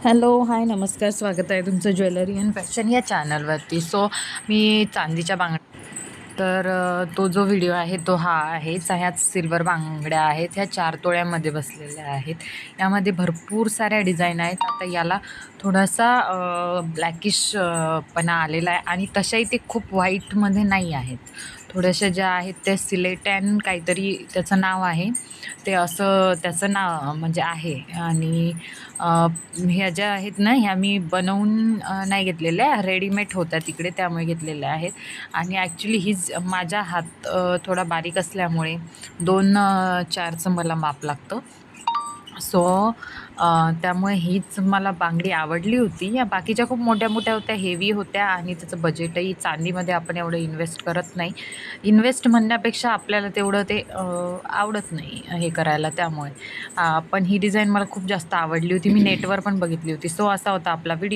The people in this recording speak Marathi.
हॅलो, हाय, नमस्कार. स्वागत आहे तुमचं ज्वेलरी अँड फॅशन या चॅनलवरती. मी चांदीच्या तर तो जो व्हिडिओ आहे तो हा आहेच. ह्यात सिल्वर बांगड्या आहेत. ह्या 4 तोळ्यामध्ये बसलेल्या आहेत. यामध्ये भरपूर साऱ्या डिझाईन आहेत. आता याला थोडासा ब्लॅकिश पणा आलेला आहे आणि तशाही ते खूप व्हाईटमध्ये नाही आहेत. थोड्याशा ज्या आहेत त्या सिलेटॅन काहीतरी त्याचं नाव आहे. ते असं त्याचं नाव म्हणजे आहे. आणि ह्या ज्या आहेत ना, ह्या मी बनवून नाही घेतलेल्या, रेडीमेड होत्या तिकडे त्यामुळे घेतलेल्या आहेत. आणि ॲक्च्युली माझा हात थोडा बारीक असल्यामुळे 2-4चं मला माप लागतं. सो त्यामुळे हीच मला बांगडी आवडली होती. या बाकीच्या खूप मोठ्या-मोठ्या होत्या, हेवी होत्या आणि त्याचं बजेटही चांदीमध्ये आपण एवढं इन्व्हेस्ट करत नाही. इन्व्हेस्ट म्हणण्यापेक्षा आपल्याला तेवढं ते आवडत नाही हे करायला त्यामुळे. पण ही डिझाईन मला खूप जास्त आवडली होती. मी नेटवर पण बघितली होती. सो असा होता आपला व्हिडिओ.